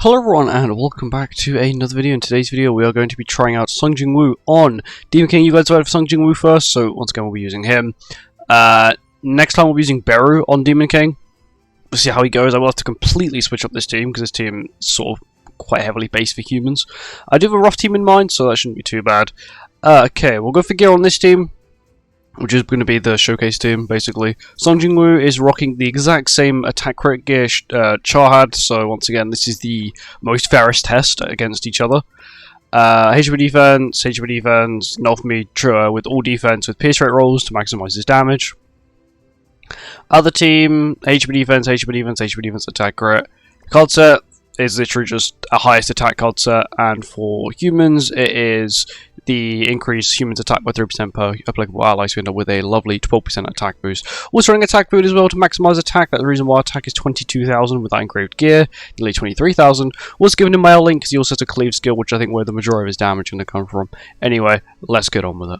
Hello everyone and welcome back to another video. In today's video we are going to be trying out JINWOO on Demon King. You guys voted for JINWOO first, so once again we'll be using him. Next time we'll be using Beru on Demon King. We'll see how he goes. I will have to completely switch up this team because this team is sort of quite heavily based for humans. I do have a rough team in mind, so that shouldn't be too bad. Okay, we'll go for gear on this team, which is going to be the showcase team, basically. JINWOO is rocking the exact same attack crit gear Char had, so once again, this is the most fairest test against each other. HP defense, North me with all defense with pierce rate rolls to maximize his damage. Other team, HP defense, attack crit. Card set is literally just a highest attack card set, and for humans, it is the increase humans attack by 3% per applicable ally, so we end up with a lovely 12% attack boost. Also running attack boost as well to maximize attack. That's the reason why attack is 22,000 with that engraved gear, nearly 23,000. Was given in my link because he also has a cleave skill, which I think where the majority of his damage is going to come from. Anyway, let's get on with it.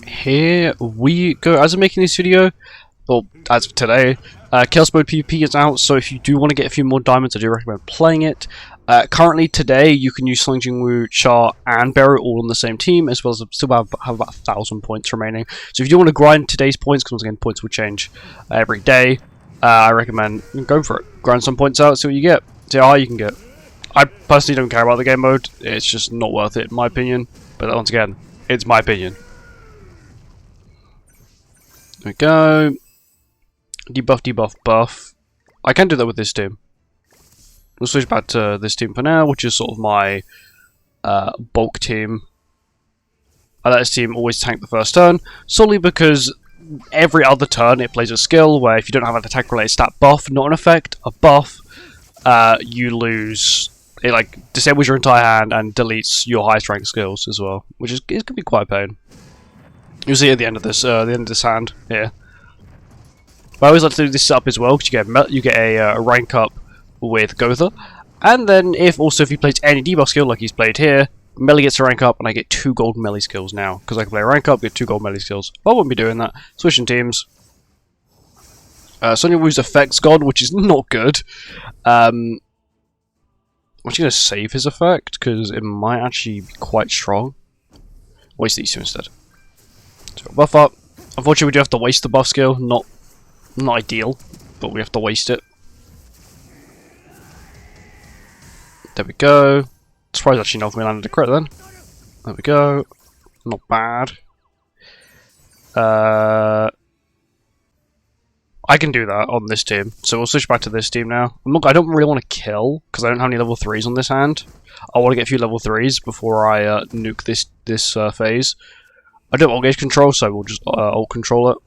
Here we go. As I'm making this video, well, as of today, Chaos Mode PvP is out, so if you do want to get a few more diamonds, I do recommend playing it. Currently, today, you can use JINWOO, Char, and Beru all on the same team, as well as still have about 1,000 points remaining. So if you do want to grind today's points, because once again, points will change every day, I recommend go for it. Grind some points out, see what you get. See how high you can get. I personally don't care about the game mode. It's just not worth it, in my opinion. But once again, it's my opinion. There we go. Debuff, buff. I can do that with this team. We'll switch back to this team for now, which is sort of my bulk team. I let this team always tank the first turn, solely because every other turn it plays a skill where if you don't have an attack related stat buff, not an effect, a buff, you lose. It like disables your entire hand and deletes your highest rank skills as well, which is it can be quite a pain. You'll see at the end of this hand here. But I always like to do this setup as well because you get a rank up with Gotha, and then if he plays any debuff skill like he's played here, melee gets a rank up, and I get 2 gold melee skills now because I can play a rank up, get 2 gold melee skills. I wouldn't be doing that. Switching teams. JINWOO's effect's gone, which is not good. I'm actually going to save his effect because it might actually be quite strong. Waste these two instead. So buff up. Unfortunately, we do have to waste the buff skill. Not ideal, but we have to waste it. There we go. Surprised actually not me landed a crit then. There we go. Not bad. I can do that on this team, so we'll switch back to this team now. I don't really want to kill because I don't have any level 3s on this hand. I want to get a few level 3s before I nuke this phase. I don't have alt gauge control, so we'll just alt control it.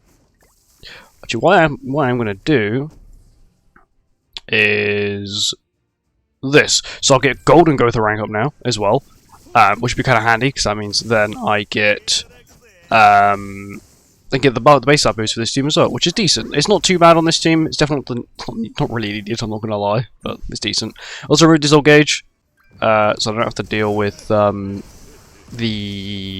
Actually, what I'm going to do is this. So I'll get gold and Gotha rank up now as well, which would be kind of handy because that means then I get the base up boost for this team as well, which is decent. It's not too bad on this team. It's definitely not really an idiot, I'm not going to lie, but it's decent. Also removed this alt gauge, so I don't have to deal with the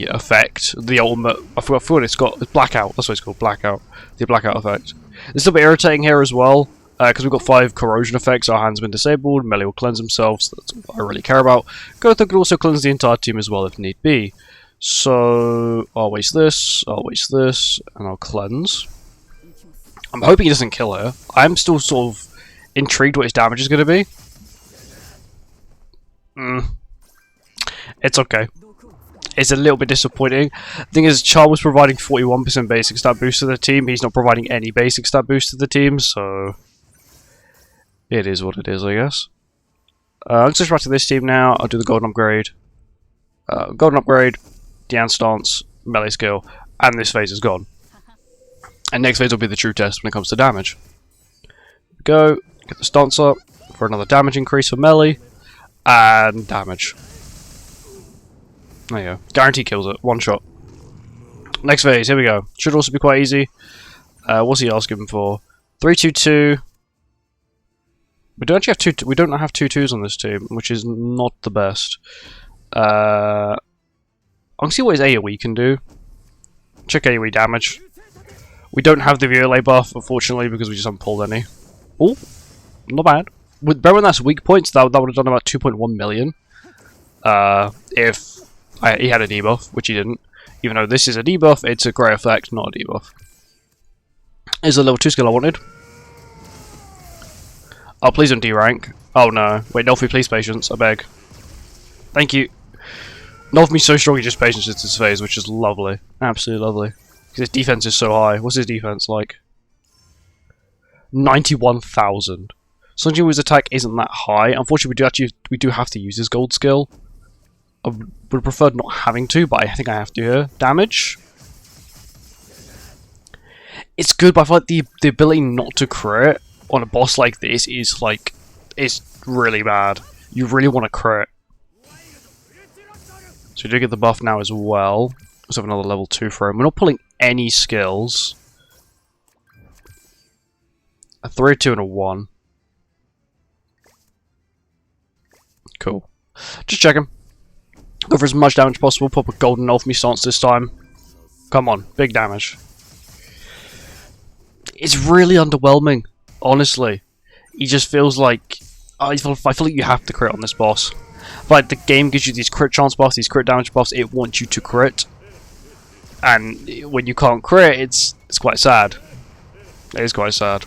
effect, the ultimate. I forgot what it's got. It's blackout. That's what it's called, blackout. The blackout effect. It's a bit irritating here as well. Because we've got 5 corrosion effects, our hand's been disabled, melee will cleanse themselves, so that's all I really care about. Gotha could also cleanse the entire team as well if need be. So, I'll waste this, and I'll cleanse. I'm hoping he doesn't kill her. I'm still sort of intrigued what his damage is going to be. It's okay. It's a little bit disappointing. The thing is, Char was providing 41% basic stat boost to the team. He's not providing any basic stat boost to the team, so it is what it is, I guess. I'll switch back to this team now. I'll do the golden upgrade. Dian stance, melee skill, and this phase is gone. And next phase will be the true test when it comes to damage. Go, get the stance up for another damage increase for melee, and damage. There you go. Guarantee kills it. One shot. Next phase, here we go. Should also be quite easy. What's he asking for? 3-2-2. We don't actually have we don't have 2-2s on this team, which is not the best. I'll see what his AoE can do. Check AoE damage. We don't have the Violet buff, unfortunately, because we just haven't pulled any. Oh, not bad. bear when that's weak points, that would have done about 2.1 million. If he had a debuff, which he didn't. Even though this is a debuff, it's a grey effect, not a debuff. Is the level 2 skill I wanted. Oh, please don't D-rank. Oh no. Wait, Nolf me please, patience, I beg. Thank you. Nolf me so strong he just patience into his phase, which is lovely. Absolutely lovely. Because his defense is so high. What's his defense like? 91,000. Sung Jin Woo's attack isn't that high. Unfortunately, we do have to use his gold skill. I would have preferred not having to, but I think I have to here. Damage. It's good, but I feel like the ability not to crit on a boss like this is like, it's really bad. You really want to crit. So we do get the buff now as well. Let's have another level 2 for him. We're not pulling any skills. A 3, a 2, and a 1. Cool. Just checking. Go for as much damage as possible. Pop a golden Nolf me stance this time. Come on, big damage. It's really underwhelming, honestly. He just feels like... I feel like you have to crit on this boss. Like, the game gives you these crit chance buffs, these crit damage buffs, it wants you to crit. And when you can't crit, it's quite sad. It is quite sad.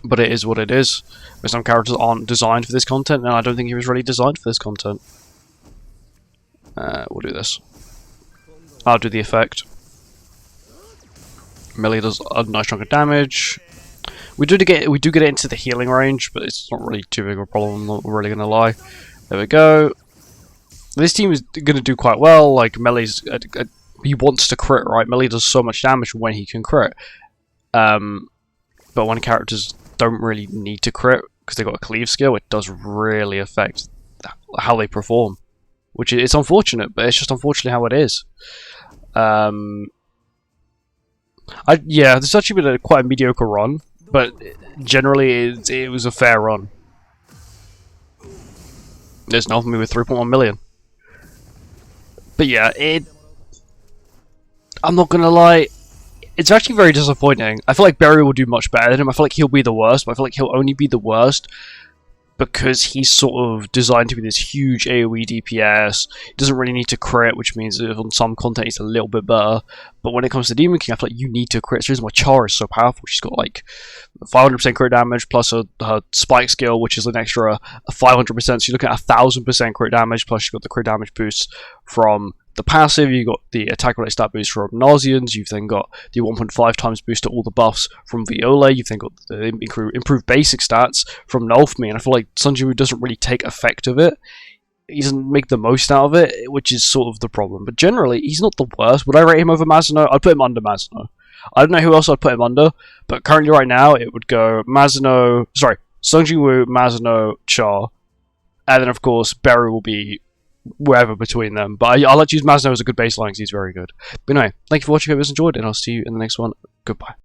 But it is what it is. But some characters aren't designed for this content, and I don't think he was really designed for this content. We'll do this. I'll do the effect. Melee does a nice chunk of damage. We do get it into the healing range, but it's not really too big of a problem, I'm not really gonna lie. There we go. This team is gonna do quite well. Like Melee's, he wants to crit, right? Melee does so much damage when he can crit. But when characters don't really need to crit because they got a cleave skill, it does really affect how they perform. Which it's unfortunate, but it's just unfortunately how it is. Yeah, this has actually been quite a mediocre run, but generally it was a fair run. There's nothing with 3.1 million. But yeah, I'm not gonna lie, it's actually very disappointing. I feel like Barry will do much better than him. I feel like he'll be the worst, but I feel like he'll only be the worst because he's sort of designed to be this huge AoE DPS. He doesn't really need to crit, which means that on some content he's a little bit better. But when it comes to Demon King, I feel like you need to crit. So the reason why Char is so powerful. She's got like 500% crit damage plus her spike skill, which is an extra 500%. So you're looking at 1000% crit damage, plus you've got the crit damage boost from the passive, you've got the attack related stat boost from Nauseans, you've then got the 1.5 times boost to all the buffs from Viola, you've then got the improved basic stats from Nolf me, and I feel like Sung Jin Woo doesn't really take effect of it. He doesn't make the most out of it, which is sort of the problem. But generally, he's not the worst. Would I rate him over Mazino? I'd put him under Mazino. I don't know who else I'd put him under, but currently right now it would go Mazino, sorry, Sung Jin Woo, Mazino, Char, and then of course Beru will be wherever between them. But I like to use Mazno as a good baseline because he's very good. But anyway, thank you for watching. I hope you guys enjoyed, and I'll see you in the next one. Goodbye.